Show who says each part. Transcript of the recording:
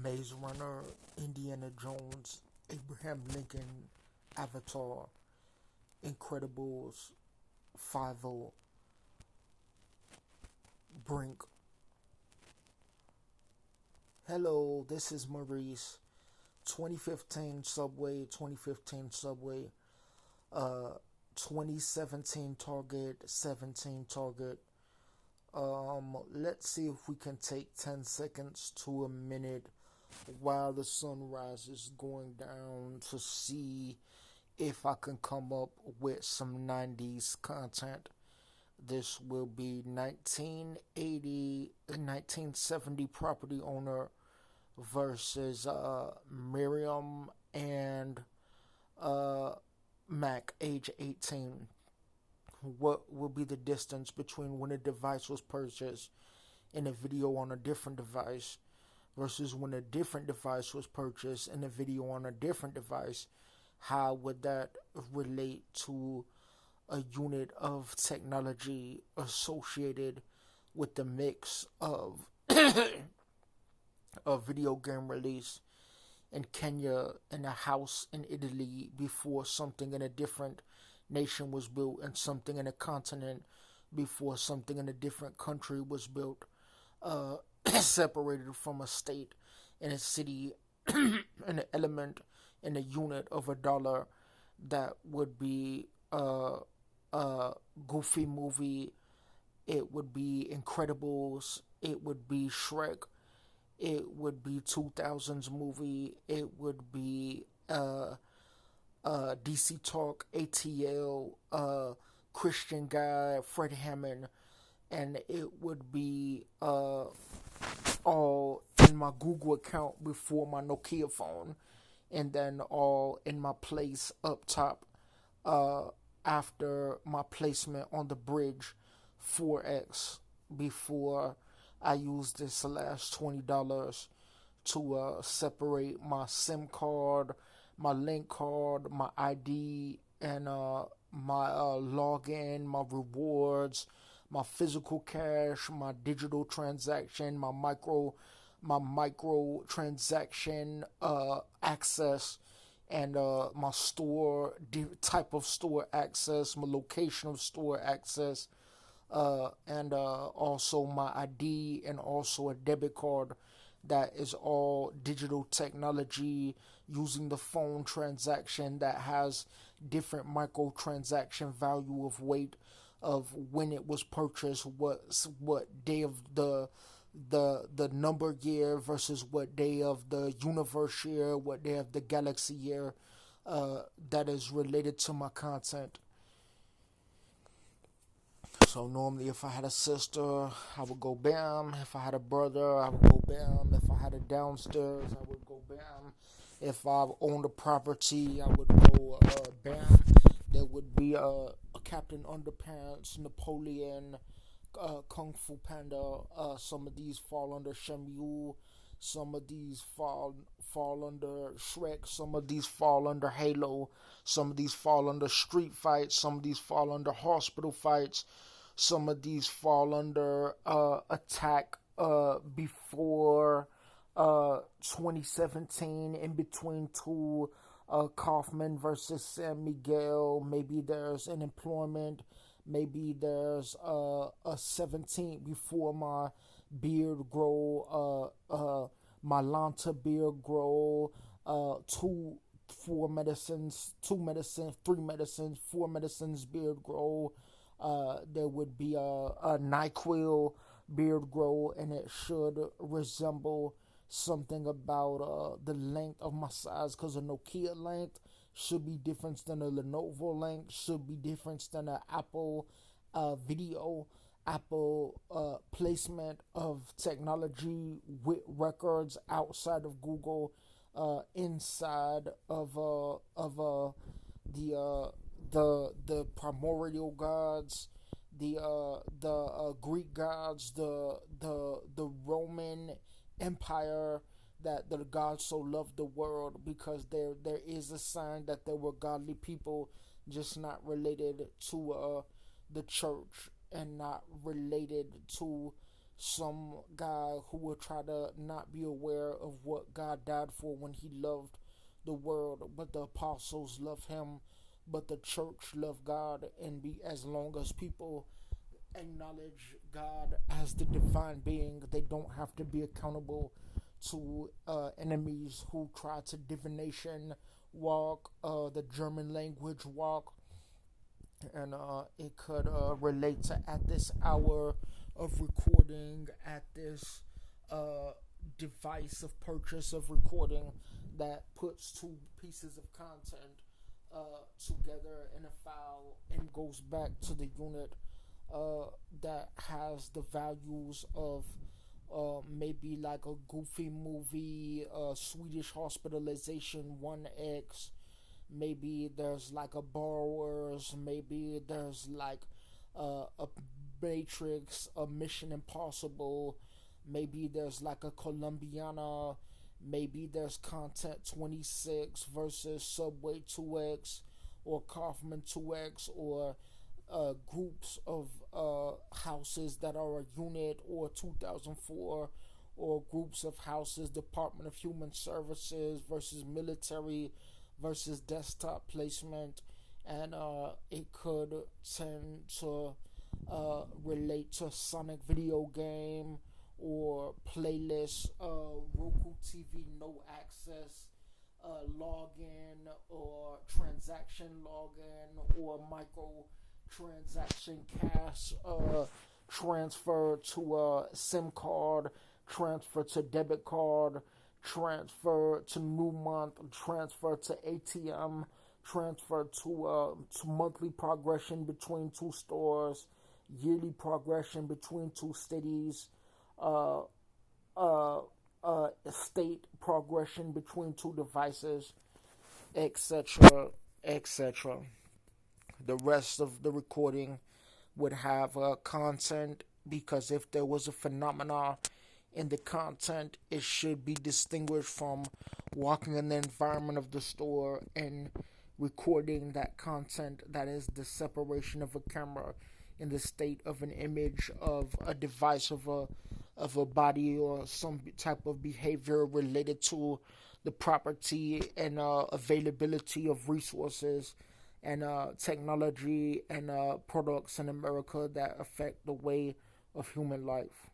Speaker 1: Maze Runner, Indiana Jones, Abraham Lincoln, Avatar, Incredibles, 5 Brink. Hello, this is Maurice. 2015 Subway, 2015 Subway, 2017 Target, 17 Target. Let's see if we can take 10 seconds to a minute while the sun rises going down to see if I can come up with some 90s content. This will be 1980 and 1970 property owner versus Miriam and Mac, age 18. What will be the distance between when a device was purchased and a video on a different device versus when a different device was purchased and a video on a different device? How would that relate to a unit of technology associated with the mix of a video game release in Kenya, in a house in Italy, before something in a different nation was built, and something in a continent before something in a different country was built, separated from a state and a city, an element in a unit of a dollar. That would be a Goofy movie. It would be Incredibles. It would be Shrek. It would be 2000s movie. It would be DC Talk, ATL, Christian Guy, Fred Hammond, and it would be all in my Google account before my Nokia phone, and then all in my place up top after my placement on the bridge 4X before I used this last $20 to separate my SIM card, my link card, my ID, and my login, my rewards, my physical cash, my digital transaction, my micro transaction access, and my store type of store access, my location of store access, and also my ID, and also a debit card. That is all digital technology using the phone transaction that has different microtransaction value of weight of when it was purchased, what day of the number year versus what day of the universe year, what day of the galaxy year, that is related to my content. So normally if I had a sister, I would go bam. If I had a brother, I would go bam. If I had a downstairs, I would go bam. If I owned a property, I would go bam. There would be a Captain Underpants, Napoleon, Kung Fu Panda. Some of these fall under Shenmue. Some of these fall under Shrek. Some of these fall under Halo. Some of these fall under Street Fights. Some of these fall under Hospital Fights. Some of these fall under Attack before 2017, in between two, Kaufman versus San Miguel. Maybe there's an Employment. Maybe there's a 17 before my beard grow, my Lanta beard grow, 4 medicines, 3 medicines, 4 medicines beard grow. There would be a NyQuil beard grow, and it should resemble something about the length of my size, because a Nokia length should be different than a Lenovo length, should be different than an Apple video, Apple placement of technology with records outside of Google, inside of the primordial gods, the Greek gods, the Roman Empire, that the gods so loved the world, because there is a sign that there were godly people, just not related to the church, and not related to some guy who will try to not be aware of what God died for when he loved the world, but the apostles love him, but the church love God, and be as long as people acknowledge God as the divine being, they don't have to be accountable to enemies who try to divination walk, the German language walk, and it could relate to at this hour of recording, at this uh, device of purchase of recording that puts two pieces of content together in a file and goes back to the unit that has the values of maybe like a goofy movie, Swedish hospitalization 1x. Maybe there's like a borrowers. Maybe there's like a Matrix, a Mission Impossible. Maybe there's like a Colombiana. Maybe there's Content 26 versus Subway 2X or Kaufman 2X, or groups of houses that are a unit, or 2004, or groups of houses, Department of Human Services versus military versus desktop placement. And it could tend to relate to Sonic video game or playlist, Roku TV no access, login or transaction login, or micro transaction cash, transfer to a SIM card, transfer to debit card, transfer to new month, transfer to ATM, transfer to monthly progression between two stores, yearly progression between two cities, uh, uh, state progression between two devices, etc., etc. The rest of the recording would have content, because if there was a phenomena in the content, it should be distinguished from walking in the environment of the store and recording that content. That is the separation of a camera in the state of an image of a device, of a body, or some type of behavior related to the property and availability of resources and technology and products in America that affect the way of human life.